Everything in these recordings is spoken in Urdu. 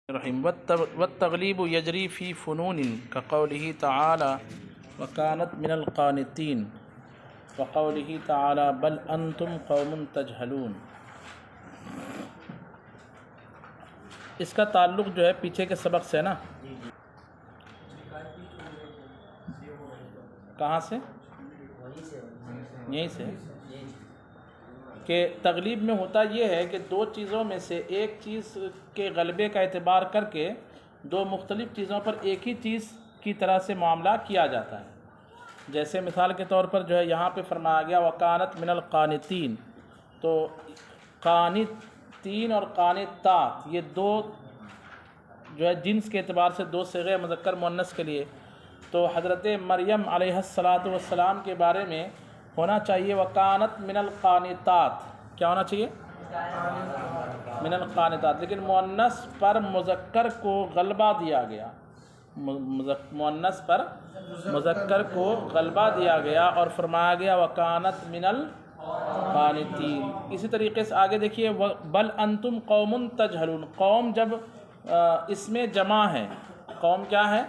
الرحیم والتغلیب یجری فی فنون کقولہ تعالی وکانت من القانتین وقولہ تعالی بل انتم قوم تجہلون۔ اس کا تعلق جو ہے پیچھے کے سبق سے نا، کہاں سے؟ یہیں سے کہ تغلیب میں ہوتا یہ ہے کہ دو چیزوں میں سے ایک چیز کے غلبے کا اعتبار کر کے دو مختلف چیزوں پر ایک ہی چیز کی طرح سے معاملہ کیا جاتا ہے۔ جیسے مثال کے طور پر جو ہے یہاں پہ فرمایا گیا وکانت من القانتین، تو قانتین اور قانتات یہ دو جو ہے جنس کے اعتبار سے دو صیغے مذکر مؤنث کے لیے، تو حضرت مریم علیہ السلام کے بارے میں ہونا چاہیے وکانت من القانتات، کیا ہونا چاہیے؟ من القانتات، لیکن مؤنث پر مذکر کو غلبہ دیا گیا، مؤنث پر مذکر کو غلبہ دیا گیا اور فرمایا گیا وکانت من القانتین۔ اسی طریقے سے آگے دیکھیے بل انتم قوم تجہلون، قوم جب اس میں جمع ہے، قوم کیا ہے؟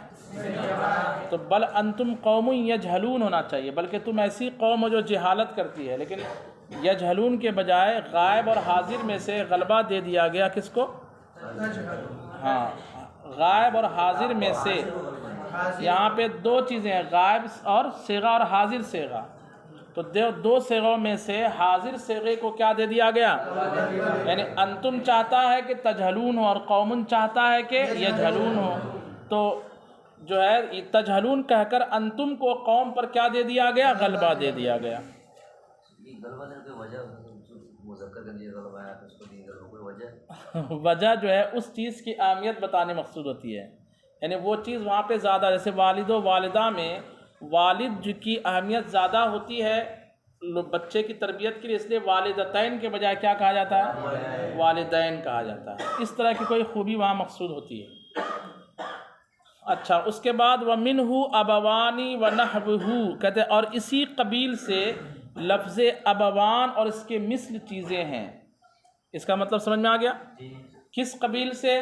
تو بل انتم قوم یجہلون ہونا چاہیے، بلکہ تم ایسی قوم ہو جو جہالت کرتی ہے، لیکن یجہلون کے بجائے غائب اور حاضر میں سے غلبہ دے دیا گیا کس کو؟ ہاں، غائب اور حاضر میں سے۔ یہاں پہ دو چیزیں ہیں، غائب اور صیغہ اور حاضر صیغہ، تو دو صیغوں میں سے حاضر صیغے کو کیا دے دیا گیا؟ یعنی انتم چاہتا ہے کہ تجہلون ہو اور قوم چاہتا ہے کہ یجہلون ہو، تو جو ہے تجہلون کہہ کر انتم کو قوم پر کیا دے دیا گیا؟ غلبہ دے دیا گیا۔ وجہ جو ہے اس چیز کی اہمیت بتانے مقصود ہوتی ہے، یعنی وہ چیز وہاں پہ زیادہ، جیسے والد و والدہ میں والد کی اہمیت زیادہ ہوتی ہے بچے کی تربیت کے لیے، اس لیے والدتین کے بجائے کیا کہا جاتا ہے؟ والدین کہا جاتا ہے۔ اس طرح کی کوئی خوبی وہاں مقصود ہوتی ہے۔ اچھا، اس کے بعد وَمِنْهُ أَبَوَانِ وَنَحْوُهُ، کہتے ہیں اور اسی قبیل سے لفظ ابوان اور اس کے مثل چیزیں ہیں۔ اس کا مطلب سمجھ میں آ گیا؟ کس قبیل سے؟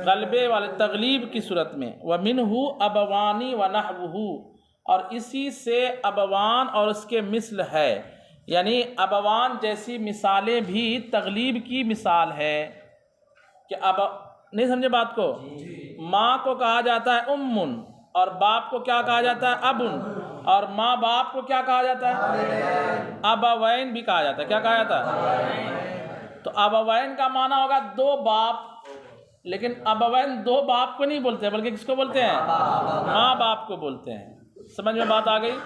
غلبے والے، تغلیب کی صورت میں۔ وَمِنْهُ أَبَوَانِ وَنَحْوُهُ، اور اسی سے ابوان اور اس کے مثل ہے، یعنی ابوان جیسی مثالیں بھی تغلیب کی مثال ہے کہ نہیں سمجھے بات کو؟ ماں کو کہا جاتا ہے امن، اور باپ کو کیا کہا جاتا ہے؟ ابن، اور ماں باپ کو کیا کہا جاتا ہے؟ ابوین بھی کہا جاتا ہے۔ کیا کہا جاتا ہے؟ تو ابوین کا معنی ہوگا دو باپ، لیکن ابوین دو باپ کو نہیں بولتے بلکہ کس کو بولتے ہیں؟ ماں باپ کو بولتے ہیں۔ سمجھ میں بات آ گئی؟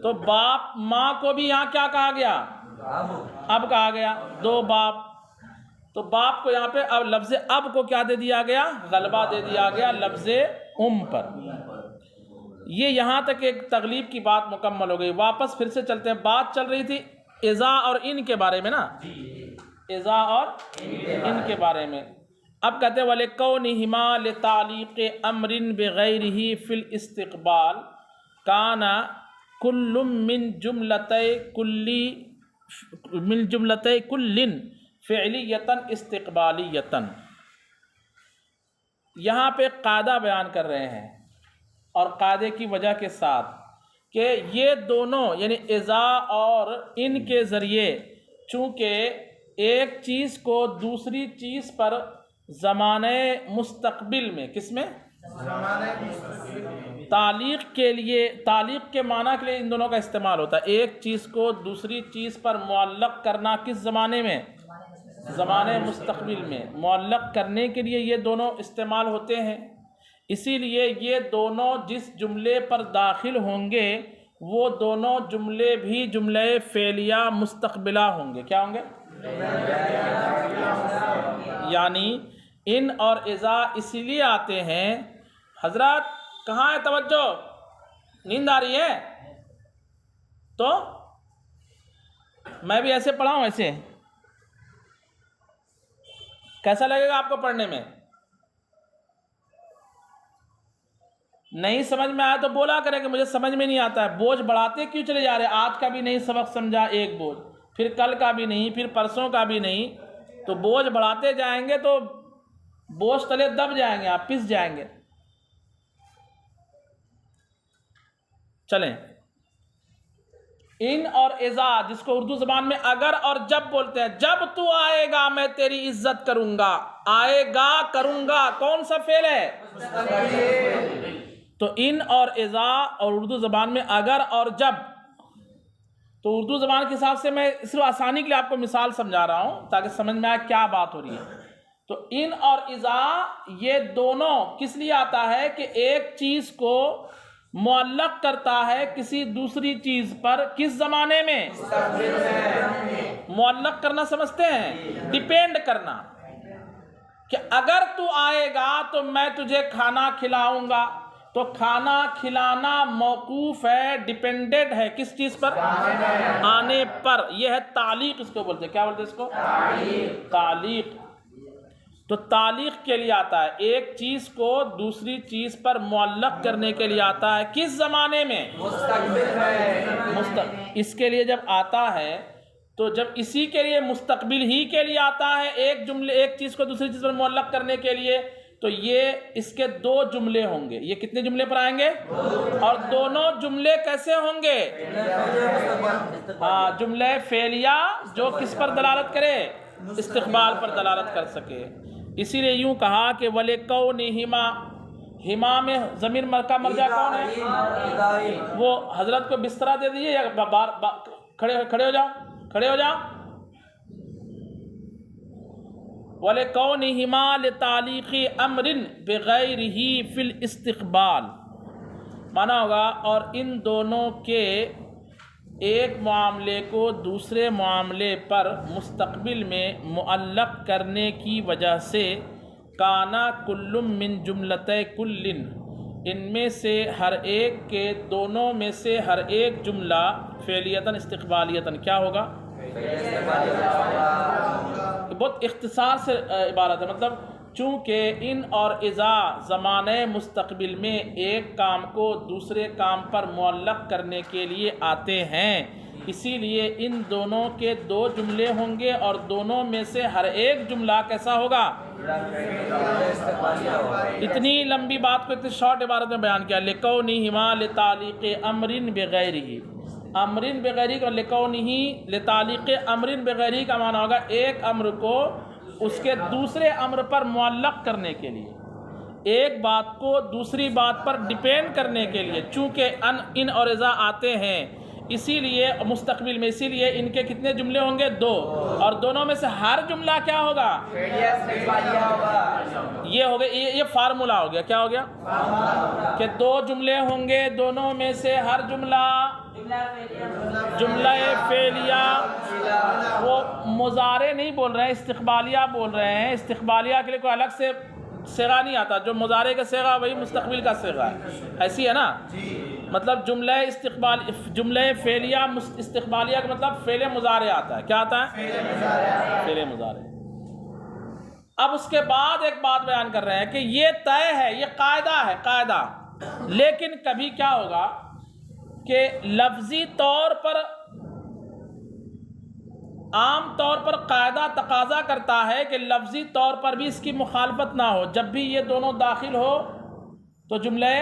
تو باپ ماں کو بھی یہاں کیا کہا گیا؟ اب کہا گیا، دو باپ، تو باپ کو یہاں پہ اب لفظ اب کو کیا دے دیا گیا؟ غلبہ دے دیا گیا لفظ پر۔ یہ یہاں تک ایک تغلیب کی بات مکمل ہو گئی۔ واپس پھر سے چلتے ہیں، بات چل رہی تھی اذا اور ان کے بارے میں نا، اذا اور ان کے بارے میں۔ اب کہتے ہیں وَلِكَوْنِهِمَا لِتَعْلِيقِ أَمْرٍ بِغَيْرِهِ فِي الْإِسْتِقْبَالِ كَانَ كُلٌّ مِّن جُمْلَتَيْ كُلٍّ فعلیتاً استقبالیتاً۔ یہاں پہ قاعدہ بیان کر رہے ہیں، اور قاعدے کی وجہ کے ساتھ کہ یہ دونوں یعنی اذا اور ان کے ذریعے چونکہ ایک چیز کو دوسری چیز پر زمانہ مستقبل میں، کس میں؟ تعلیق کے لیے، تعلیق کے معنی کے لیے ان دونوں کا استعمال ہوتا ہے۔ ایک چیز کو دوسری چیز پر معلق کرنا کس زمانے میں؟ زمانے مستقبل میں۔ معلق کرنے کے لیے یہ دونوں استعمال ہوتے ہیں، اسی لیے یہ دونوں جس جملے پر داخل ہوں گے وہ دونوں جملے بھی جملہ فعلیہ مستقبلہ ہوں گے۔ کیا ہوں گے؟ یعنی ان اور اذا اسی لیے آتے ہیں۔ حضرات کہاں ہے توجہ؟ نیند آ رہی ہے؟ تو میں بھی ایسے پڑھاؤں، ایسے کیسا لگے گا آپ کو پڑھنے میں؟ نہیں سمجھ میں آیا تو بولا کریں کہ مجھے سمجھ میں نہیں آتا ہے۔ بوجھ بڑھاتے کیوں چلے جا رہے؟ آج کا بھی نہیں سبق سمجھا ایک بوجھ، پھر کل کا بھی نہیں، پھر پرسوں کا بھی نہیں، تو بوجھ بڑھاتے جائیں گے تو بوجھ تلے دب جائیں گے، آپ پس جائیں گے۔ چلیں، ان اور اذا، جس کو اردو زبان میں اگر اور جب بولتے ہیں، جب تو آئے گا میں تیری عزت کروں گا۔ آئے گا، کروں گا، کون سا فعل ہے؟ تو ان اور اذا، اور اردو زبان میں اگر اور جب۔ تو اردو زبان کے حساب سے میں صرف آسانی کے لیے آپ کو مثال سمجھا رہا ہوں تاکہ سمجھ میں آئے کیا بات ہو رہی ہے۔ تو ان اور اذا یہ دونوں کس لیے آتا ہے کہ ایک چیز کو معلق کرتا ہے کسی دوسری چیز پر، کس زمانے میں؟ معلق کرنا سمجھتے ہیں؟ ڈیپینڈ کرنا، کہ اگر تو آئے گا تو میں تجھے کھانا کھلاؤں گا۔ تو کھانا کھلانا موقوف ہے، ڈیپینڈنٹ ہے کس چیز پر؟ آنے پر۔ یہ ہے تعلیق، اس کو بولتے ہیں، کیا بولتے ہیں اس کو؟ تعلیق۔ تو تعلیق کے لیے آتا ہے، ایک چیز کو دوسری چیز پر معلق کرنے کے لیے آتا ہے، کس زمانے میں؟ مستقبل۔ اس کے لیے جب آتا ہے تو جب اسی کے لیے مستقبل ہی کے لیے آتا ہے، ایک چیز کو دوسری چیز پر معلق کرنے کے لیے، تو یہ اس کے دو جملے ہوں گے۔ یہ کتنے جملے پر آئیں گے؟ اور دونوں جملے کیسے ہوں گے؟ ہاں، جملہ فعلیہ جو کس پر دلالت کرے؟ استقبال پر دلالت کر سکے۔ اسی لیے یوں کہا کہ وَلِكَوْنِهِمَا، ہما میں ضمیر کا مرجع کون ہے؟ وہ حضرت کو بسترا دے دیجیے، یا کھڑے ہو جاؤ، کھڑے ہو جاؤ۔ وَلِكَوْنِهِمَا لِتَعْلِيقِ أَمْرٍ بِغَيْرِهِ فِي الْإِسْتِقْبَالِ، مانا ہوگا اور ان دونوں کے ایک معاملے کو دوسرے معاملے پر مستقبل میں معلق کرنے کی وجہ سے، کانا کل من جملتِ کل، ان میں سے ہر ایک کے، دونوں میں سے ہر ایک جملہ فعلیتاً استقبالیتاً کیا ہوگا؟ بہت اختصار سے عبارت ہے، مطلب چونکہ ان اور اذا زمانہ مستقبل میں ایک کام کو دوسرے کام پر معلق کرنے کے لیے آتے ہیں، اسی لیے ان دونوں کے دو جملے ہوں گے، اور دونوں میں سے ہر ایک جملہ کیسا ہوگا؟ اتنی لمبی بات کو اتنی شارٹ عبارت میں بیان کیا، لِكَوْنِهِمَا لِتَعْلِيقِ أَمْرٍ بِغَيْرِهِ، امرن بغیری کا لِكَوْنِهِ لِتَعْلِيقِ أَمْرٍ بِغَيْرِهِ کا معنی ہوگا ایک امر کو اس کے دوسرے امر پر معلق کرنے کے لیے، ایک بات کو دوسری بات پر ڈیپینڈ کرنے کے لیے، چونکہ ان اور اذا آتے ہیں اسی لیے مستقبل میں، اسی لیے ان کے کتنے جملے ہوں گے؟ دو، اور دونوں میں سے ہر جملہ کیا ہوگا؟ یہ ہو گیا، یہ فارمولہ ہو گیا، کیا ہو گیا؟ کہ دو جملے ہوں گے، دونوں میں سے ہر جملہ جملہ فعلیہ، وہ مضارع نہیں بول رہے ہیں، استقبالیہ بول رہے ہیں۔ استقبالیہ کے لیے کوئی الگ سے صیغہ نہیں آتا، جو مضارع کا صیغہ وہی مستقبل کا صیغہ ہے، ایسی ہے نا؟ مطلب جملہ فعلیہ استقبالیہ کا مطلب فعل مضارع آتا ہے، کیا آتا ہے؟ فعل مضارع۔ اب اس کے بعد ایک بات بیان کر رہے ہیں کہ یہ طے ہے، یہ قاعدہ ہے، قاعدہ، لیکن کبھی کیا ہوگا کہ لفظی طور پر، عام طور پر قاعدہ تقاضا کرتا ہے کہ لفظی طور پر بھی اس کی مخالفت نہ ہو، جب بھی یہ دونوں داخل ہو تو جملہ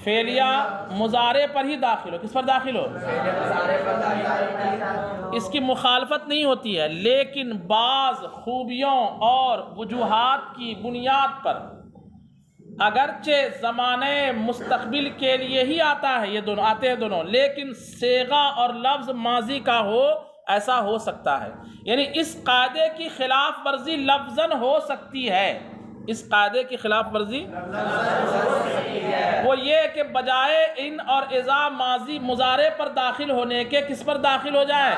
فعلیہ مضارع پر ہی داخل ہو۔ کس پر داخل ہو؟ اس کی مخالفت نہیں ہوتی ہے، لیکن بعض خوبیوں اور وجوہات کی بنیاد پر، اگرچہ زمانے مستقبل کے لیے ہی آتا ہے، یہ دونوں آتے ہیں دونوں، لیکن صیغہ اور لفظ ماضی کا ہو، ایسا ہو سکتا ہے۔ یعنی اس قاعدے کی خلاف ورزی لفظاً ہو سکتی ہے، اس قاعدے کی خلاف ورزی وہ یہ کہ بجائے ان اور اذا ماضی مضارع پر داخل ہونے کے کس پر داخل ہو جائے،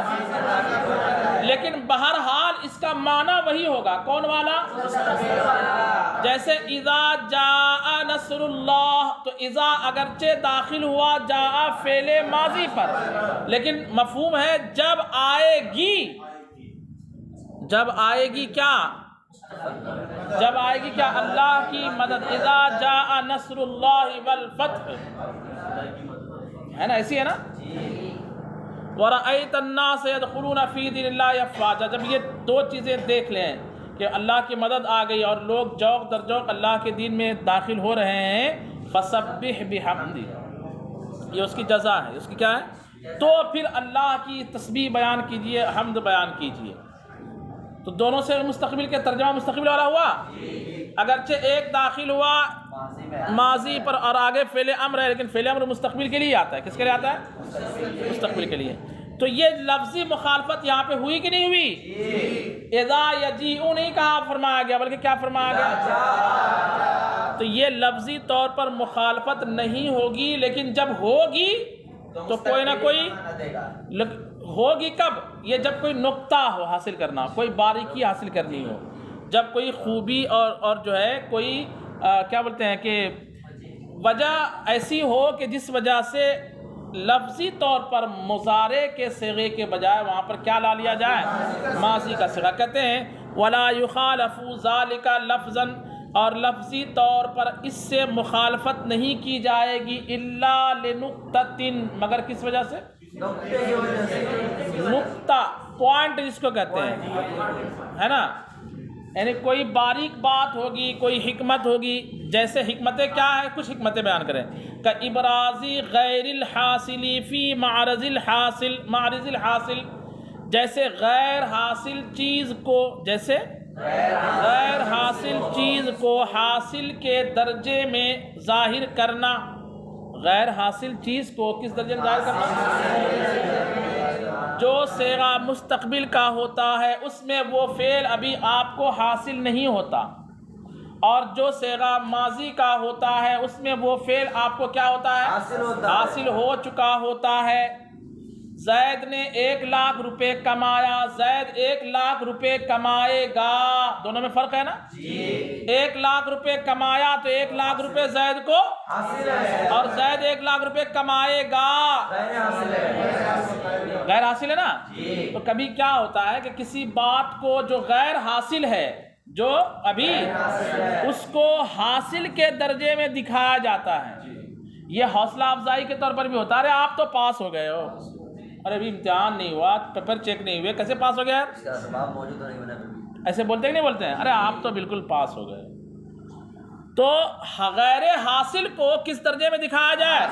لیکن بہرحال اس کا معنی وہی ہوگا، کون والا؟ جیسے اذا جاء نصر اللہ، تو اذا اگرچہ داخل ہوا جاء فعل ماضی پر، لیکن مفہوم ہے جب آئے گی، جب آئے گی کیا؟ جب آئے گی کیا؟ اللہ کی مدد، اذا جاء نصر اللہ والفتح، ہے نا؟ ایسی ہے نا؟ وَرَأَيْتَ النَّاسَ يَدْخُلُونَ فِي دِينِ اللَّهِ أَفْوَاجًا، جب یہ دو چیزیں دیکھ لیں کہ اللہ کی مدد آ گئی اور لوگ جوق در جوق اللہ کے دین میں داخل ہو رہے ہیں، فسبح بحمدی، یہ اس کی جزا ہے، اس کی کیا ہے؟ تو پھر اللہ کی تسبیح بیان کیجئے، حمد بیان کیجئے۔ تو دونوں سے مستقبل کے ترجمہ مستقبل والا ہوا، اگرچہ ایک داخل ہوا ماضی پر اور آگے فعل امر ہے، لیکن فعل امر مستقبل کے لیے آتا ہے۔ کس کے لیے آتا ہے؟ مستقبل کے لیے۔ تو یہ لفظی مخالفت یہاں پہ ہوئی کہ نہیں ہوئی؟ اذا یجیء نہیں کہا فرمایا گیا، بلکہ کیا فرمایا گیا؟ تو یہ لفظی طور پر مخالفت نہیں ہوگی، لیکن جب ہوگی تو کوئی نہ کوئی ہوگی۔ کب؟ یہ جب کوئی نقطہ ہو حاصل کرنا، کوئی باریکی حاصل کرنی ہو، جب کوئی خوبی اور جو ہے کوئی کیا بولتے ہیں کہ وجہ ایسی ہو کہ جس وجہ سے لفظی طور پر مضارع کے صیغے کے بجائے وہاں پر کیا لا لیا جائے؟ ماضی کا صیغہ۔ کہتے ہیں وَلَا يُخَالَفُ ذَلِكَ لَفْظًا، اور لفظی طور پر اس سے مخالفت نہیں کی جائے گی إِلَّا لِنُقْطَةٍ، مگر کس وجہ سے؟ نقطہ، پوائنٹ جس کو کہتے ہیں، ہے نا، یعنی کوئی باریک بات ہوگی، کوئی حکمت ہوگی۔ جیسے حکمتیں کیا ہے؟ کچھ حکمتیں بیان کریں کہ ابرازی غیر الحاصل فی معرض الحاصل، جیسے غیر حاصل چیز کو، جیسے غیر حاصل چیز کو حاصل کے درجے میں ظاہر کرنا۔ غیر حاصل چیز کو کس درجے میں ظاہر کرنا؟ جو صیغہ مستقبل کا ہوتا ہے اس میں وہ فعل ابھی آپ کو حاصل نہیں ہوتا، اور جو صیغہ ماضی کا ہوتا ہے اس میں وہ فعل آپ کو کیا ہوتا ہے؟ حاصل ہو چکا ہوتا ہے۔ زید نے 1,00,000 روپے کمایا، زید 1,00,000 روپے کمائے گا، دونوں میں فرق ہے نا؟ 1,00,000 روپے کمایا تو 1,00,000 روپے زید کو اور زید 1,00,000 روپے کمائے گا، غیر حاصل ہے نا؟ تو کبھی کیا ہوتا ہے کہ کسی بات کو جو غیر حاصل ہے، جو ابھی اس کو حاصل کے درجے میں دکھایا جاتا ہے۔ یہ حوصلہ افزائی کے طور پر بھی ہوتا ہے، ارے آپ تو پاس ہو گئے ہو، ارے ابھی امتحان نہیں ہوا، پیپر چیک نہیں ہوئے، کیسے پاس ہو گیا؟ ایسے بولتے ہیں کہ نہیں بولتے ہیں؟ ارے آپ تو بالکل پاس ہو گئے۔ تو غیر حاصل کو کس درجے میں دکھایا جائے؟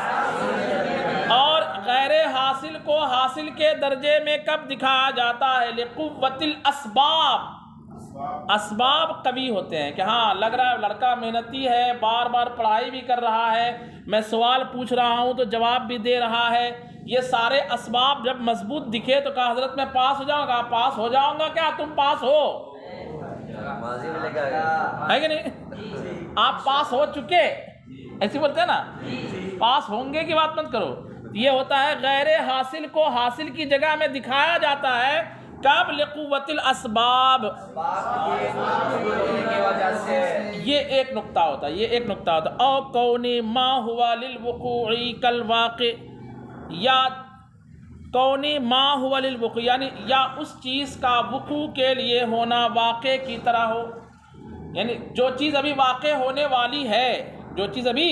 اور غیر حاصل کو حاصل کے درجے میں کب دکھایا جاتا ہے؟ لقوت الاسباب، اسباب قوی ہوتے ہیں کہ ہاں لگ رہا ہے لڑکا محنتی ہے، بار بار پڑھائی بھی کر رہا ہے، میں سوال پوچھ رہا ہوں تو جواب بھی دے رہا ہے۔ یہ سارے اسباب جب مضبوط دکھے تو کہا حضرت میں پاس ہو جاؤں گا، پاس ہو جاؤں گا کیا؟ تم پاس ہو، ہے کہ نہیں؟ آپ پاس ہو چکے، ایسے بولتے ہیں نا، پاس ہوں گے کی بات مت کرو۔ یہ ہوتا ہے غیر حاصل کو حاصل کی جگہ میں دکھایا جاتا ہے، کب؟ لقوت الاسباب، یہ ایک نقطہ ہوتا ہے، یہ ایک نقطہ ہوتا ہے۔ او کونی ما ہوا للوقوع کالواقع، یا کونی ما ہوا للوقوع، یعنی یا اس چیز کا وقوع کے لیے ہونا واقع کی طرح ہو، یعنی جو چیز ابھی واقع ہونے والی ہے، جو چیز ابھی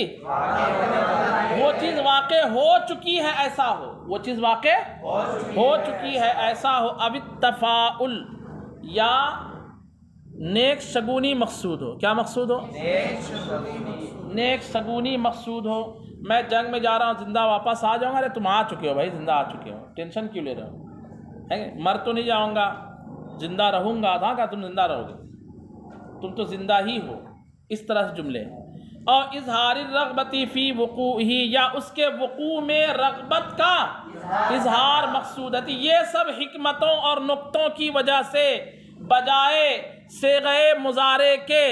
وہ چیز واقع ہو چکی ہے ایسا ہو، وہ چیز واقع ہو چکی ہے ایسا ہو۔ اب التفاعل، یا نیک شگونی مقصود ہو۔ کیا مقصود ہو؟ نیک شگونی مقصود ہو۔ میں جنگ میں جا رہا ہوں، زندہ واپس آ جاؤں گا، ارے تم آ چکے ہو بھائی، زندہ آ چکے ہو، ٹینشن کیوں لے رہے ہو؟ مر تو نہیں جاؤں گا، زندہ رہوں گا۔ تھا کہ تم زندہ رہو گے، تم تو زندہ ہی ہو، اس طرح سے جملے۔ اور اظہار الرغبت فی وقوعہ، یا اس کے وقوع میں رغبت کا اظہار مقصود ہے۔ یہ سب حکمتوں اور نقطوں کی وجہ سے بجائے صیغہ مضارع کے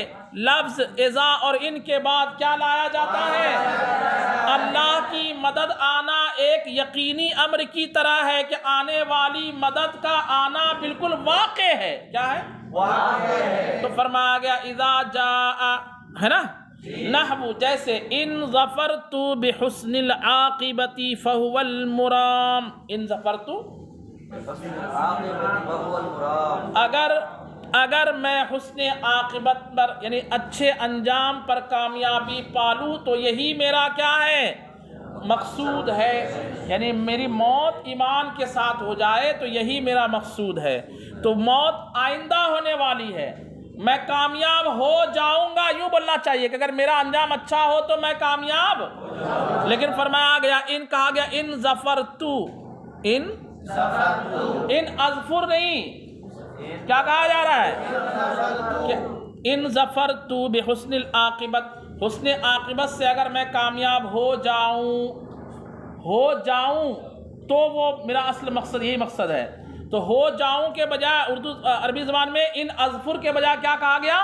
لفظ اذا اور ان کے بعد کیا لایا جاتا ہے؟ اللہ کی مدد آنا ایک یقینی امر کی طرح ہے کہ آنے والی مدد کا آنا بالکل واقع ہے۔ کیا ہے؟ واقع ہے۔ تو فرمایا گیا اذا جاء، ہے نا، نحو جیسے ان ظفرت بحسن العاقبۃ فهو المرام، ان ظفرت، اگر میں حسن عاقبت پر یعنی اچھے انجام پر کامیابی پالوں تو یہی میرا کیا ہے؟ مقصود ہے، یعنی میری موت ایمان کے ساتھ ہو جائے تو یہی میرا مقصود ہے۔ تو موت آئندہ ہونے والی ہے، میں کامیاب ہو جاؤں گا، یوں بولنا چاہیے کہ اگر میرا انجام اچھا ہو تو میں کامیاب، لیکن فرمایا گیا ان کہا گیا ان ظفرتو، ان اظفر نہیں، کیا کہا جا رہا ہے کہ ان ظفرتو بحسن العاقبت، حسن عاقبت سے اگر میں کامیاب ہو جاؤں تو وہ میرا اصل مقصد یہی مقصد ہے، تو ہو جاؤں کے بجائے اردو عربی زبان میں ان اظفر کے بجائے کیا کہا گیا؟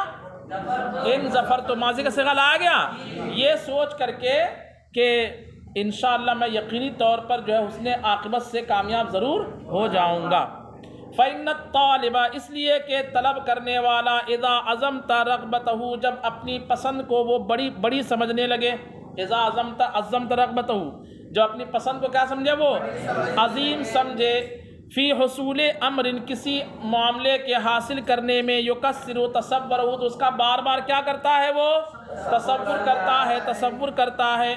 ان ظفر، تو ماضی کا صیغہ لایا گیا، یہ سوچ کر کے کہ انشاءاللہ میں یقینی طور پر جو ہے حسن عاقبت سے کامیاب ضرور ہو جاؤں گا۔ فَإِنَّ الطَّالِبَ، اس لیے کہ طلب کرنے والا اذا عزمت رغبتہ، جب اپنی پسند کو وہ بڑی سمجھنے لگے، اذا عزمت رغبتہ، جو اپنی پسند کو کیا سمجھے؟ وہ عظیم سمجھے، فی حصول امر، کسی معاملے کے حاصل کرنے میں، یکسر تصورہ، تو اس کا بار بار کیا کرتا ہے؟ وہ تصور کرتا ہے،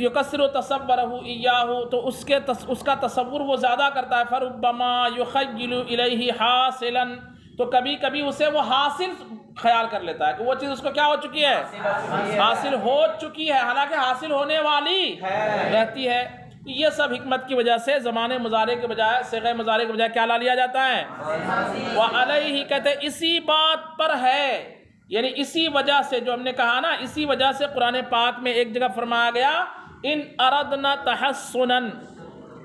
یکسر تصورہ ایاہ، تو اس کا تصور وہ زیادہ کرتا ہے، فربما یخیل الیہ حاصلا، تو کبھی کبھی اسے وہ حاصل خیال کر لیتا ہے کہ وہ چیز اس کو کیا ہو چکی ہے؟ حاصل ہو چکی ہے، حالانکہ حاصل ہونے والی رہتی ہے۔ یہ سب حکمت کی وجہ سے زمانے مضارع کے بجائے، صیغہ مضارع کے بجائے کیا لا لیا جاتا ہے؟ وعلیہ، کہتے ہیں اسی بات پر ہے، یعنی اسی وجہ سے، جو ہم نے کہا نا، اسی وجہ سے قرآن پاک میں ایک جگہ فرمایا گیا ان اردنا تحسنا،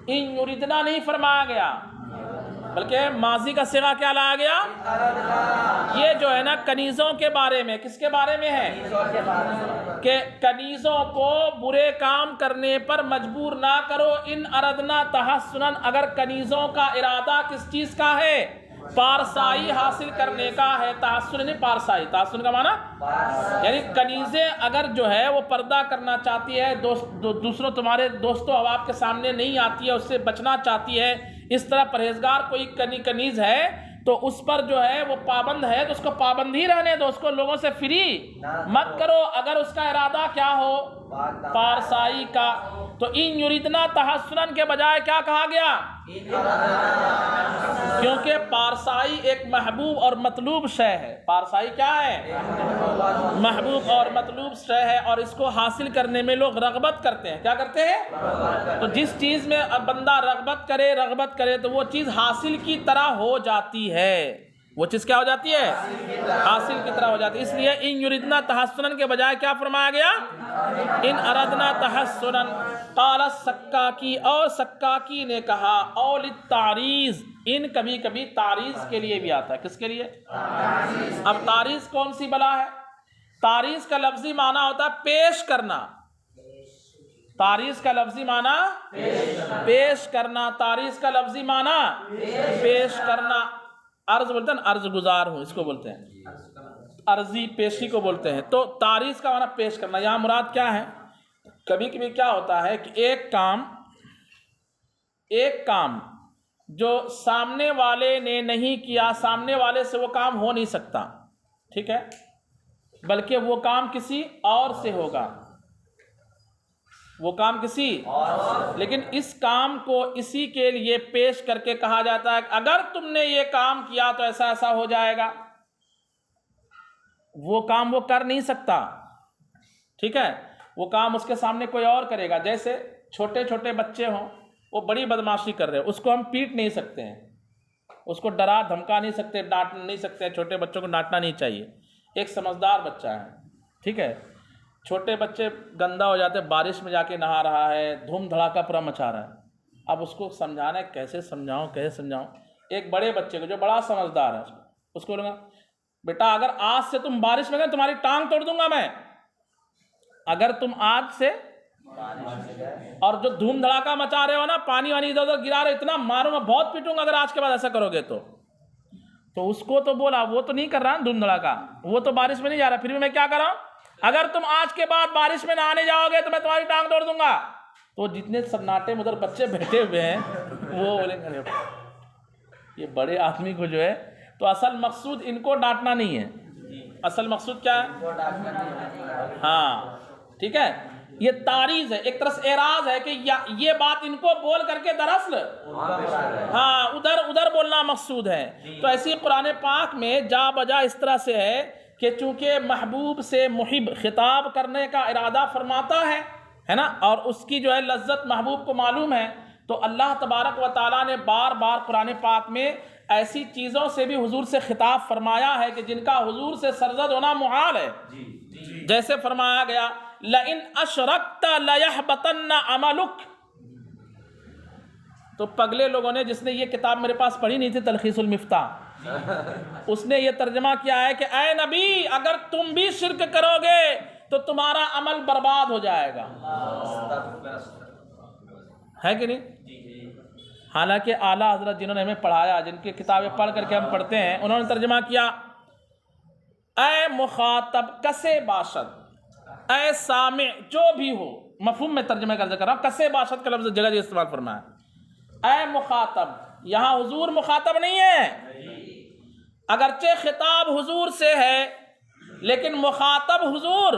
ان یریدنا نہیں فرمایا گیا، بلکہ ماضی کا صیغہ کیا لایا گیا؟ یہ جو ہے نا کنیزوں کے بارے میں، کس کے بارے میں ہے؟ کہ کنیزوں کو برے کام کرنے پر مجبور نہ کرو، ان اردنا تحسنا، اگر کنیزوں کا ارادہ کس چیز کا ہے؟ پارسائی حاصل کرنے کا ہے، تحسن نہیں پارسائی، تحسن کا معنی یعنی کنیزیں اگر جو ہے وہ پردہ کرنا چاہتی ہے، دوسروں تمہارے دوستوں احباب کے سامنے نہیں آتی ہے، اس سے بچنا چاہتی ہے، اس طرح پرہیزگار کوئی کنیز ہے تو اس پر جو ہے وہ پابند ہے، تو اس کو پابند ہی رہنے دو، اس کو لوگوں سے فری مت کرو، اگر اس کا ارادہ کیا ہو؟ پارسائی کا۔ تو ان یریدنا تحسنا کے بجائے کیا کہا گیا؟ کیونکہ پارسائی ایک محبوب اور مطلوب شے ہے، پارسائی کیا ہے؟ محبوب اور مطلوب شے ہے، اور اس کو حاصل کرنے میں لوگ رغبت کرتے ہیں، کیا کرتے ہیں؟ تو جس چیز میں بندہ رغبت کرے تو وہ چیز حاصل کی طرح ہو جاتی ہے، وہ چیز کیا ہو جاتی ہے؟ حاصل کی طرح ہو جاتی ہے۔ اس لیے ان یریدنا تحسنا کے بجائے کیا فرمایا گیا؟ ان اردنا تحسنا۔ قال السکاکی، اور سکاکی نے کہا، اول التعریض، ان کبھی کبھی تعریض کے لیے بھی آتا ہے، کس کے لیے؟ اب تعریض کون سی بلا ہے؟ تعریض کا لفظی معنی ہوتا ہے پیش کرنا، تعریض کا لفظی معنی پیش کرنا، تعریض کا لفظی معنی پیش کرنا، عرض بولتے ہیں، عرض گزار ہوں، اس کو بولتے ہیں عرضی پیشی کو بولتے ہیں۔ تو تعریض کا معنی پیش کرنا، یہاں مراد کیا ہے؟ کبھی کبھی کیا ہوتا ہے کہ ایک کام جو سامنے والے نے نہیں کیا، سامنے والے سے وہ کام ہو نہیں سکتا، ٹھیک ہے، بلکہ وہ کام کسی اور سے ہوگا، وہ کام کسی لیکن اس کام کو اسی کے لیے پیش کر کے کہا جاتا ہے کہ اگر تم نے یہ کام کیا تو ایسا ایسا ہو جائے گا، وہ کام وہ کر نہیں سکتا، ٹھیک ہے، وہ کام اس کے سامنے کوئی اور کرے گا۔ جیسے چھوٹے چھوٹے بچے ہوں، وہ بڑی بدمعاشی کر رہے ہیں، اس کو ہم پیٹ نہیں سکتے ہیں، اس کو ڈرا دھمکا نہیں سکتے، ڈانٹ نہیں سکتے، چھوٹے بچوں کو ڈانٹنا نہیں چاہیے۔ ایک سمجھدار بچہ ہے، ٹھیک ہے، چھوٹے بچے گندا ہو جاتے، بارش میں جا کے نہا رہا ہے، دھوم دھڑاکا پورا مچا رہا ہے، اب اس کو سمجھانا ہے، کیسے سمجھاؤں؟ ایک بڑے بچے کو جو بڑا سمجھدار ہے، اس کو بولوں گا بیٹا اگر آج سے تم بارش میں گئے تمہاری ٹانگ توڑ دوں گا میں، اگر تم آج سے، اور جو دھوم دھڑاکا مچا رہے ہو نا، پانی وانی ادھر ادھر گرا رہے، اتنا ماروں گا، بہت پیٹوں گا اگر آج کے بعد ایسا کرو گے تو اس کو تو بولا، وہ تو نہیں کر رہا دھوم دھڑاکا، وہ تو بارش میں نہیں جا رہا، پھر بھی میں کیا کر رہا ہوں، اگر تم آج کے بعد بارش میں نہانے جاؤ گے تو میں تمہاری ٹانگ توڑ دوں گا۔ تو جتنے سناٹے میں ادھر بچے بیٹھے ہوئے ہیں وہ بولیں گے یہ بڑے آدمی کو جو ہے، تو اصل مقصود ان کو ڈانٹنا نہیں ہے، اصل مقصود کیا ہے؟ ہاں ٹھیک ہے، یہ تعریض ہے، ایک طرح سے اعراض ہے کہ یہ بات ان کو بول کر کے دراصل ہاں ادھر بولنا مقصود ہے۔ تو ایسی قرآن پاک میں جا بجا اس طرح سے ہے کہ چونکہ محبوب سے محب خطاب کرنے کا ارادہ فرماتا ہے نا، اور اس کی جو ہے لذت محبوب کو معلوم ہے، تو اللہ تبارک و تعالیٰ نے بار بار قرآن پاک میں ایسی چیزوں سے بھی حضور سے خطاب فرمایا ہے کہ جن کا حضور سے سرزد ہونا محال ہے۔ جیسے فرمایا گیا لئن اشرکت لیحبطن عملک، تو پگلے لوگوں نے، جس نے یہ کتاب میرے پاس پڑھی نہیں تھی تلخیص المفتاح، اس نے یہ ترجمہ کیا ہے کہ اے نبی اگر تم بھی شرک کرو گے تو تمہارا عمل برباد ہو جائے گا، ہے کہ نہیں؟ حالانکہ اعلیٰ حضرت جنہوں نے ہمیں پڑھایا، جن کی کتابیں پڑھ کر کے ہم پڑھتے ہیں، انہوں نے ترجمہ کیا اے مخاطب کسے باشد، اے سامع جو بھی ہو، مفہوم میں ترجمہ کا ذکر رہا ہوں، کسے باشد کا لفظ جگہ جگہ استعمال فرمایا۔ اے مخاطب، یہاں حضور مخاطب نہیں ہے، اگرچہ خطاب حضور سے ہے لیکن مخاطب حضور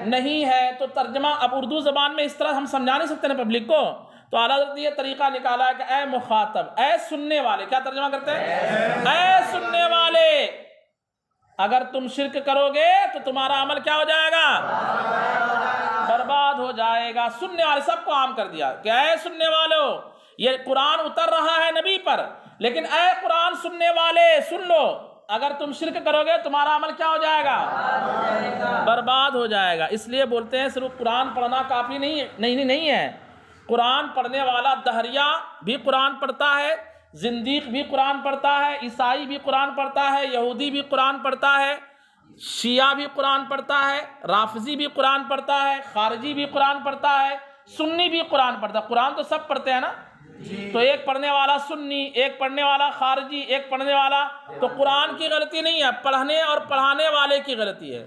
نہیں ہے، تو ترجمہ اب اردو زبان میں اس طرح ہم سمجھا نہیں سکتے نا پبلک کو، تو اعلیٰ حضرت نے یہ طریقہ نکالا ہے کہ اے مخاطب، اے سننے والے، کیا ترجمہ کرتے ہیں؟ اے سننے والے، اگر تم شرک کرو گے تو تمہارا عمل کیا ہو جائے گا؟ برباد ہو جائے گا۔ سننے والے سب کو عام کر دیا کہ اے سننے والو، یہ قرآن اتر رہا ہے نبی پر، لیکن اے قرآن سننے والے سن لو، اگر تم شرک کرو گے تمہارا عمل کیا ہو جائے گا؟ برباد ہو جائے گا۔ اس لیے بولتے ہیں صرف قرآن پڑھنا کافی نہیں ہے، قرآن پڑھنے والا دہریہ بھی قرآن پڑھتا ہے، زندیق بھی قرآن پڑھتا ہے، عیسائی بھی قرآن پڑھتا ہے، یہودی بھی قرآن پڑھتا ہے، شیعہ بھی قرآن پڑھتا ہے، رافضی بھی قرآن پڑھتا ہے، خارجی بھی قرآن پڑھتا ہے، سنی بھی قرآن پڑھتا ہے۔ قرآن تو سب پڑھتے ہیں نا، تو ایک پڑھنے والا سنی، ایک پڑھنے والا خارجی، ایک پڑھنے والا، تو قرآن کی غلطی نہیں ہے، پڑھنے اور پڑھانے والے کی غلطی ہے۔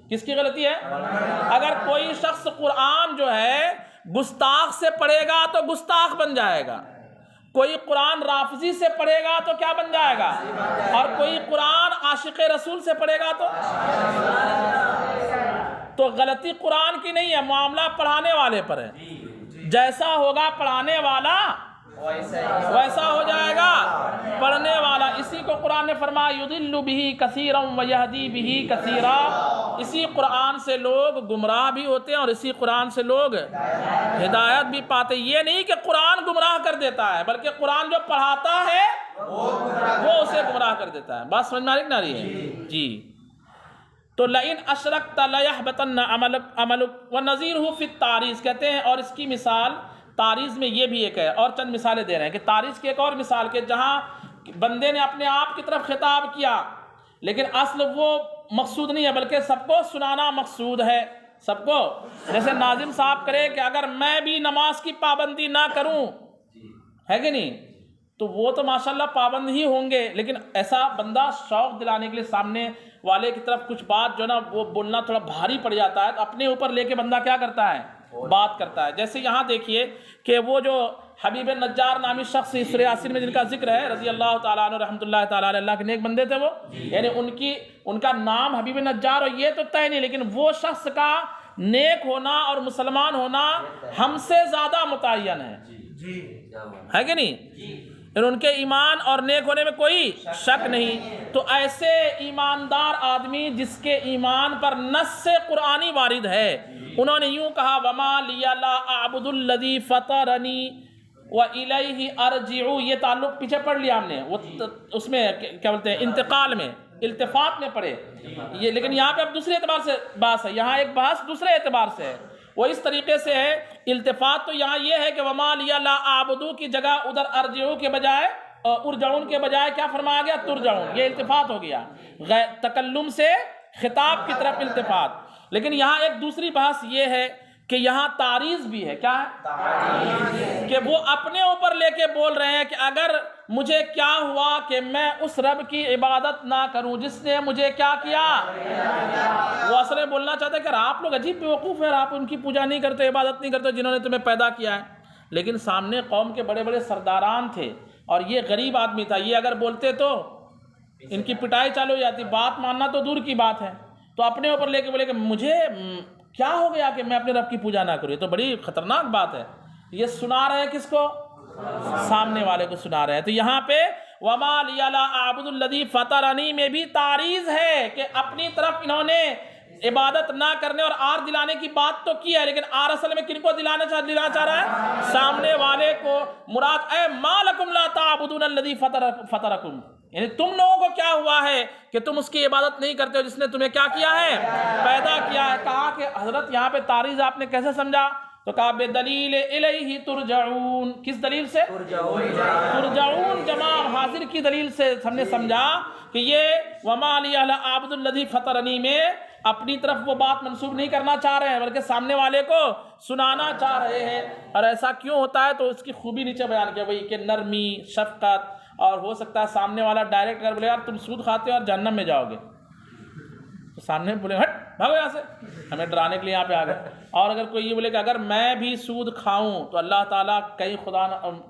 کس کی غلطی ہے؟ اگر کوئی شخص قرآن جو ہے گستاخ سے پڑھے گا تو گستاخ بن جائے گا، کوئی قرآن رافضی سے پڑھے گا تو کیا بن جائے گا، اور کوئی قرآن عاشق رسول سے پڑھے گا تو غلطی قرآن کی نہیں ہے، معاملہ پڑھانے والے پر ہے۔ جیسا ہوگا پڑھانے والا ویسا ہو جائے گا پڑھنے والا۔ اسی کو قرآن نے فرمایا یضل بہ کثیرا ویہدی بہ کثیرا، اسی قرآن سے لوگ گمراہ بھی ہوتے ہیں اور اسی قرآن سے لوگ ہدایت بھی پاتے۔ یہ نہیں کہ قرآن گمراہ کر دیتا ہے، بلکہ قرآن جو پڑھاتا ہے وہ اسے گمراہ کر دیتا ہے۔ بات سمجھ میں آ رہی ہے؟ جی۔ تو لئن اشرکت لیحبطن عملک ونظیرہ فی التعریض، کہتے ہیں، اور اس کی مثال تعریض میں یہ بھی ایک ہے، اور چند مثالیں دے رہے ہیں کہ تعریض کی ایک اور مثال کہ جہاں بندے نے اپنے آپ کی طرف خطاب کیا لیکن اصل وہ مقصود نہیں ہے بلکہ سب کو سنانا مقصود ہے، سب کو، جیسے ناظم صاحب کرے کہ اگر میں بھی نماز کی پابندی نہ کروں، ہے کہ نہیں، تو وہ تو ماشاءاللہ پابند ہی ہوں گے، لیکن ایسا بندہ شوق دلانے کے لیے سامنے والے کی طرف کچھ بات جو نا وہ بولنا تھوڑا بھاری پڑ جاتا ہے، تو اپنے اوپر لے کے بندہ کیا کرتا ہے؟ بات کرتا ہے۔ جیسے یہاں دیکھیے کہ وہ جو حبیب نجار نامی شخص سورہ یاسین میں جن کا ذکر ہے رضی اللہ تعالیٰ عنہ رحمۃ اللہ تعالیٰ علیہ، اللہ کے نیک بندے تھے وہ، یعنی ان کا نام حبیب نجار اور یہ تو طے نہیں، لیکن وہ شخص کا نیک ہونا اور مسلمان ہونا ہم سے زیادہ متعین ہے کہ نہیں؟ ان کے ایمان اور نیک ہونے میں کوئی شک نہیں۔ تو ایسے ایماندار آدمی جس کے ایمان پر نص قرآنی وارد ہے، انہوں نے یوں کہا وما لی لا اعبد الذی فطرنی والیہ ارجع، یہ تعلق پیچھے پڑھ لیا ہم نے، وہ اس میں کیا بولتے ہیں انتقال میں، التفات میں پڑھے یہ، لیکن یہاں پہ اب دوسرے اعتبار سے بحث ہے، یہاں ایک بحث دوسرے اعتبار سے ہے، وہ اس طریقے سے ہے۔ التفات تو یہاں یہ ہے کہ وما لی لا اعبدو کی جگہ ادھر ارجعو کے بجائے ارجعون کے بجائے کیا فرمایا گیا؟ ترجعون، یہ التفات ہو گیا، تکلم سے خطاب کی طرف التفات۔ لیکن یہاں ایک دوسری بحث یہ ہے کہ یہاں تعریض بھی ہے، کیا ہے؟ کہ وہ اپنے اوپر لے کے بول رہے ہیں کہ اگر مجھے کیا ہوا کہ میں اس رب کی عبادت نہ کروں جس نے مجھے کیا کیا، وہ اصل میں بولنا چاہتے ہیں کہ آپ لوگ عجیب بیوقوف ہیں، آپ ان کی پوجا نہیں کرتے، عبادت نہیں کرتے جنہوں نے تمہیں پیدا کیا ہے، لیکن سامنے قوم کے بڑے بڑے سرداران تھے اور یہ غریب آدمی تھا، یہ اگر بولتے تو ان کی پٹائی چالو ہو جاتی، بات ماننا تو دور کی بات ہے، تو اپنے اوپر لے کے بولے کہ مجھے کیا ہو گیا کہ میں اپنے رب کی پوجا نہ کروں؟ یہ تو بڑی خطرناک بات ہے۔ یہ سنا رہے ہیں کس کو؟ سامنے والے کو سنا رہے ہیں۔ تو یہاں پہ وَمَا لِيَ لَا أَعْبُدُ الَّذِي فَطَرَنِي میں بھی تعریض ہے کہ اپنی طرف انہوں نے عبادت نہ کرنے اور آر دلانے کی بات تو کی ہے، لیکن آر اصل میں کن کو دلانا چاہ رہا ہے؟ سامنے والے کو۔ مراد اے مَا لَكُمْ لَا تَعْبُدُونَ الَّذِي فَطَرَكُمْ، یعنی تم لوگوں کو کیا ہوا ہے کہ تم اس کی عبادت نہیں کرتے ہو جس نے تمہیں کیا کیا ہے؟ پیدا کیا ہے۔ کہا کہ حضرت یہاں پہ تعریض آپ نے کیسے سمجھا؟ تو کہا بِدَلِيلِ إِلَيْهِ تُرْجَعُونَ، کس دلیل سے؟ ترجعون جمع حاضر کی دلیل سے ہم نے سمجھا کہ یہ وَمَا لِيَ لَا أَعْبُدُ الَّذِي فَطَرَنِي میں اپنی طرف وہ بات منسوب نہیں کرنا چاہ رہے ہیں بلکہ سامنے والے کو سنانا چاہ رہے ہیں۔ اور ایسا کیوں ہوتا ہے تو اس کی خوبی نیچے بیان کیا وہی کہ نرمی، شفقت، اور ہو سکتا ہے سامنے والا ڈائریکٹ اگر بولے یار تم سود کھاتے ہو اور جہنم میں جاؤ گے، تو سامنے بولے ہٹ بھاگو یہاں سے، ہمیں ڈرانے کے لیے یہاں پہ آ گئے۔ اور اگر کوئی یہ بولے کہ اگر میں بھی سود کھاؤں تو اللہ تعالیٰ کہیں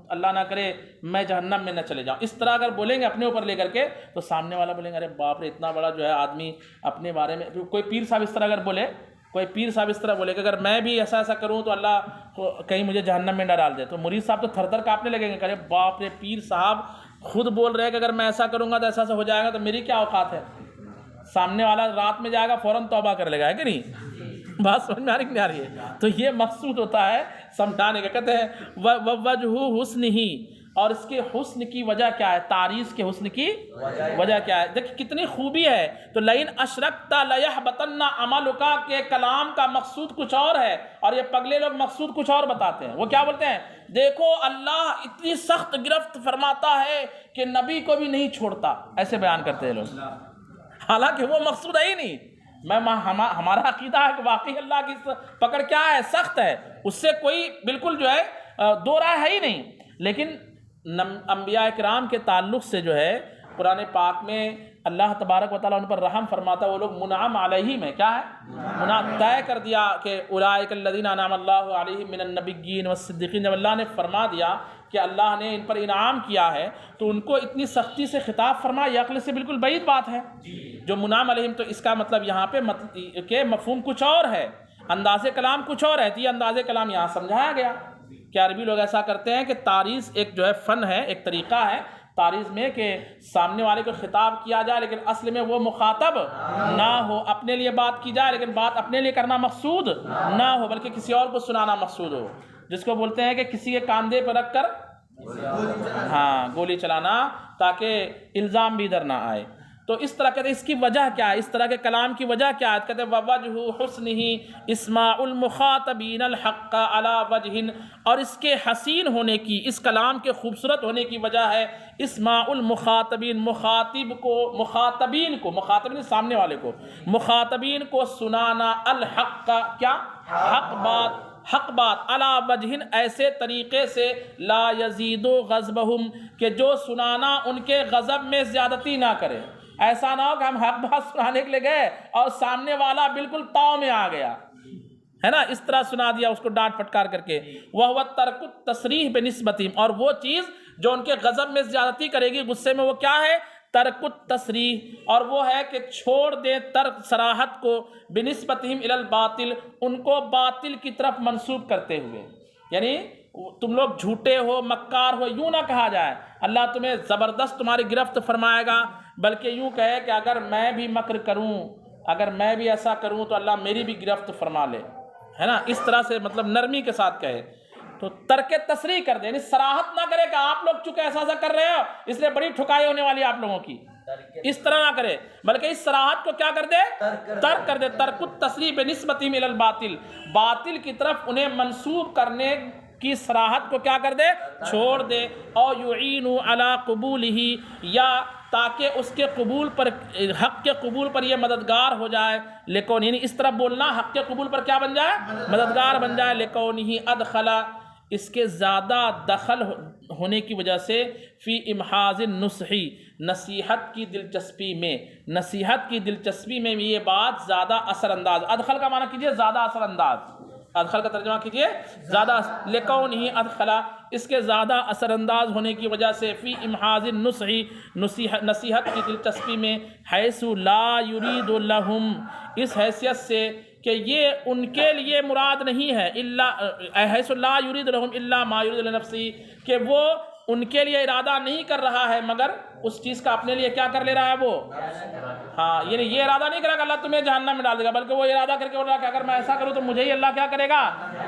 اللہ نہ کرے میں جہنم میں نہ چلے جاؤں، اس طرح اگر بولیں گے اپنے اوپر لے کر کے تو سامنے والا بولیں گے ارے باپ رے اتنا بڑا جو ہے آدمی اپنے بارے میں۔ کوئی پیر صاحب اس طرح اگر بولے، کوئی پیر صاحب اس طرح بولے کہ اگر میں بھی ایسا کروں تو اللہ کہیں مجھے جہنم میں نہ ڈال دے، تو مرید صاحب تو تھر تھر کانپنے لگیں گے کہ ارے باپ رے پیر صاحب خود بول رہے ہیں کہ اگر میں ایسا کروں گا تو ایسا ہو جائے گا، تو میری کیا اوقات ہے؟ سامنے والا رات میں جائے گا فوراً توبہ کر لے گا، ہے کہ نہیں؟ بات سمجھ میں آ رہی کہ نہیں آ رہی ہے؟ تو یہ مقصود ہوتا ہے سمجھانے کا۔ کہتے ہیں وَوَجْهُ حُسْنِهِ، اور اس کے حسن کی وجہ کیا ہے؟ تعریض کے حسن کی وجہ کیا ہے؟ دیکھ کتنی خوبی ہے۔ تو لَئِنْ أَشْرَكْتَ لَيَحْبَطَنَّ عَمَلُكَ کے کلام کا مقصود کچھ اور ہے اور یہ پگلے لوگ مقصود کچھ اور بتاتے ہیں۔ وہ کیا بولتے ہیں؟ دیکھو اللہ اتنی سخت گرفت فرماتا ہے کہ نبی کو بھی نہیں چھوڑتا، ایسے بیان کرتے ہیں لوگ، حالانکہ وہ مقصود ہے ہی نہیں۔ ہمارا عقیدہ ہے کہ واقعی اللہ کی پکڑ کیا ہے؟ سخت ہے، اس سے کوئی بالکل جو ہے دو رائے ہے ہی نہیں۔ لیکن انبیاء کرام کے تعلق سے جو ہے قرآن پاک میں اللہ تبارک و تعالیٰ ان پر رحم فرماتا ہے، وہ لوگ منعم علیہم میں کیا ہے؟ طے کر دیا کہ اولئک الذین انعم اللہ علیہم من النبیین والصدیقین، جب اللہ نے فرما دیا کہ اللہ نے ان پر انعام کیا ہے تو ان کو اتنی سختی سے خطاب فرمایا، یہ عقل سے بالکل بعید بات ہے۔ جو منعم علیہم، تو اس کا مطلب یہاں پہ کہ مفہوم کچھ اور ہے، انداز کلام کچھ اور ہے، تو یہ انداز کلام یہاں سمجھایا گیا کہ عربی لوگ ایسا کرتے ہیں کہ تعریض ایک جو ہے فن ہے، ایک طریقہ ہے تعریض میں کہ سامنے والے کو خطاب کیا جائے لیکن اصل میں وہ مخاطب نہ ہو، اپنے لیے بات کی جائے لیکن بات اپنے لیے کرنا مقصود نہ ہو بلکہ کسی اور کو سنانا مقصود ہو، جس کو بولتے ہیں کہ کسی کے کاندھے پر رکھ کر گولی چلانا تاکہ الزام بھی ادھر نہ آئے۔ تو اس طرح کہتے ہیں اس کی وجہ کیا ہے؟ اس طرح کے کلام کی وجہ کیا ہے؟ کہتے ہیں وَوَجْهُ حُسْنِهِ إِسْمَاعُ الْمُخَاطَبِينَ الْحَقَّ عَلَى وَجْهٍ، اور اس کے حسین ہونے کی، اس کلام کے خوبصورت ہونے کی وجہ ہے اسماع المخاطبین، مخاطبین کو سامنے والے کو، مخاطبین کو سنانا، الحق کیا؟ حق بات، علی وجہ ایسے طریقے سے، لا یزید غضبہم کہ جو سنانا ان کے غضب میں زیادتی نہ کرے۔ ایسا نہ ہو کہ ہم حق بات سنانے کے لیے گئے اور سامنے والا بالکل تاؤ میں آ گیا، ہے نا، اس طرح سنا دیا اس کو ڈانٹ پھٹکار کر کے۔ وَهُوَ تَرْكُ التَّصْرِيحِ بِنِسْبَتِهِمْ، اور وہ چیز جو ان کے غضب میں زیادتی کرے گی، غصے میں، وہ کیا ہے؟ ترک التصریح، اور وہ ہے کہ چھوڑ دیں ترک صراحت کو، بنسبتہم الی الباطل، ان کو باطل کی طرف منسوب کرتے ہوئے، یعنی تم لوگ جھوٹے ہو، مکار ہو، یوں نہ کہا جائے اللہ تمہیں زبردست تمہاری گرفت فرمائے گا، بلکہ یوں کہے کہ اگر میں بھی مکر کروں، اگر میں بھی ایسا کروں تو اللہ میری بھی گرفت فرما لے، ہے نا، اس طرح سے مطلب نرمی کے ساتھ کہے۔ تو ترک تصریح کر دے، یعنی صراحت نہ کرے کہ آپ لوگ چونکہ ایسا کر رہے ہو اس لیے بڑی ٹھکائی ہونے والی آپ لوگوں کی، اس طرح نہ کرے، بلکہ اس صراحت کو کیا کر دے؟ ترک کر دے۔ ترک التصریح بنسبتہم الی الباطل، باطل کی طرف انہیں منسوب کرنے کی صراحت کو کیا کر دے؟ چھوڑ دے۔ او یعین علی قبولہ، یا تاکہ اس کے قبول پر، حق کے قبول پر یہ مددگار ہو جائے، لیکن یعنی اس طرح بولنا حق کے قبول پر کیا بن جائے؟ مددگار بن جائے، لکونہ ادخلا، اس کے زیادہ دخل ہونے کی وجہ سے، فی امحاظ النصحی، نصیحت کی دلچسپی میں، نصیحت کی دلچسپی میں یہ بات زیادہ اثر انداز، ادخل کا معنی کیجئے زیادہ اثر انداز، ادخل کا ترجمہ کیجئے زیادہ، لکونہ ادخلا، اس کے زیادہ اثر انداز ہونے کی وجہ سے، فی امحاظ النصحی، نصیحت کی دلچسپی میں، حیث لا یرید لہم، اس حیثیت سے کہ یہ ان کے لیے مراد نہیں ہے الا حیث لا یرید لہم الا ما یرید لنفسہ، کہ وہ ان کے لیے ارادہ نہیں کر رہا ہے مگر اس چیز کا اپنے لیے کیا کر لے رہا ہے وہ، ہاں یعنی یہ ارادہ نہیں کرے گا اللہ تمہیں جہنم میں ڈال دے گا، بلکہ وہ ارادہ کر کے بول رہا کہ اگر میں ایسا کروں تو مجھے ہی اللہ کیا کرے گا،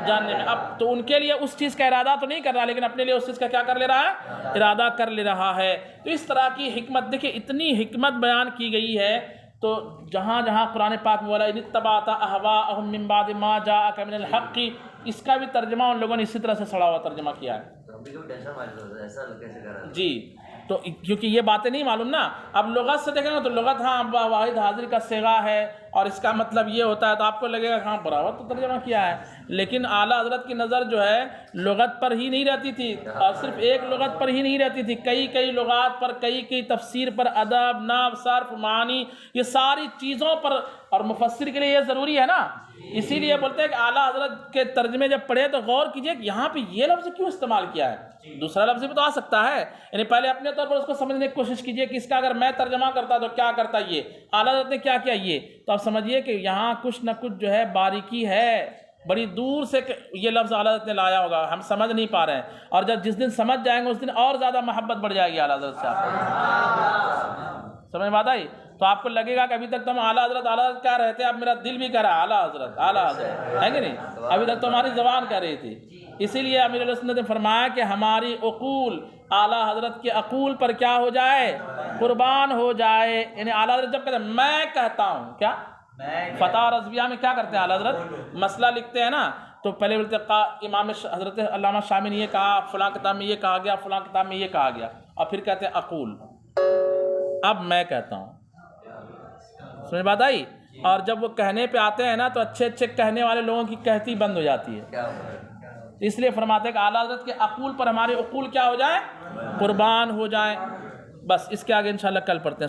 جہنم میں۔ اب تو ان کے لیے اس چیز کا ارادہ تو نہیں کر رہا، لیکن اپنے لیے اس چیز کا کیا کر لے رہا ہے، ارادہ کر لے رہا ہے۔ تو اس طرح کی حکمت، دیکھیں اتنی حکمت بیان کی گئی ہے۔ تو جہاں جہاں قرآن پاک میں بولا اِنِ اتَّبَعْتَ أَهْوَاءَهُم مِّن بَعْدِ مَا جَاءَكَ مِنَ الْحَقِّ، اس کا بھی ترجمہ ان لوگوں نے اسی طرح سے سڑا ہوا ترجمہ کیا ہے جی۔ تو کیونکہ یہ باتیں نہیں معلوم نا، اب لغت سے دیکھیں گے تو لغت ہاں واحد حاضر کا صیغہ ہے اور اس کا مطلب یہ ہوتا ہے، تو آپ کو لگے گا ہاں برابر تو ترجمہ کیا ہے، لیکن اعلیٰ حضرت کی نظر جو ہے لغت پر ہی نہیں رہتی تھی، اور صرف ایک لغت پر ہی نہیں رہتی تھی، کئی لغات پر، کئی تفسیر پر، ادب، نحو، صرف، معانی، یہ ساری چیزوں پر، اور مفسر کے لیے یہ ضروری ہے نا، اسی لیے بولتے ہیں کہ اعلیٰ حضرت کے ترجمے جب پڑھے تو غور کیجئے کہ یہاں پہ یہ لفظ کیوں استعمال کیا ہے، دوسرا لفظ بھی تو آ سکتا ہے، یعنی پہلے اپنے طور پر اس کو سمجھنے کی کوشش کیجئے کہ اس کا اگر میں ترجمہ کرتا تو کیا کرتا، یہ اعلیٰ حضرت نے کیا کیا، یہ تو آپ سمجھیے کہ یہاں کچھ نہ کچھ جو ہے باریکی ہے، بڑی دور سے یہ لفظ اعلیٰ حضرت نے لایا ہوگا، ہم سمجھ نہیں پا رہے ہیں، اور جس دن سمجھ جائیں گے اس دن اور زیادہ محبت بڑھ جائے گی اعلیٰ حضرت سے، آپ سمجھ بات آئی؟ تو آپ کو لگے گا کہ ابھی تک تو ہم اعلیٰ حضرت کہہ رہے تھے، اب میرا دل بھی کہہ رہا ہے اعلیٰ حضرت ہے کہ نہیں، ابھی تک تو ہماری زبان کہہ رہی تھی۔ اسی لیے امیر علیہ السنت نے فرمایا کہ ہماری عقول اعلیٰ حضرت کے عقول پر کیا ہو جائے، قربان ہو جائے، یعنی اعلیٰ حضرت جب کہتے ہیں میں کہتا ہوں، کیا فتح اور رضویہ میں کیا کرتے ہیں اعلیٰ حضرت مسئلہ لکھتے ہیں نا، تو پہلے بولتے امام حضرت علامہ شامی نے یہ کہا، فلاں کتاب میں یہ کہا گیا، فلاں کتاب میں یہ کہا گیا، اور پھر کہتے ہیں اقول، اب میں کہتا ہوں، سمجھ بات آئی؟ اور جب وہ کہنے پہ آتے ہیں نا تو اچھے کہنے والے لوگوں کی کہتی بند ہو جاتی ہے، اس لیے فرماتے ہیں کہ اعلیٰ حضرت کے عقول پر ہمارے عقول کیا ہو جائیں، قربان ہو جائیں۔ بس اس کے آگے انشاءاللہ کل پڑھتے ہیں۔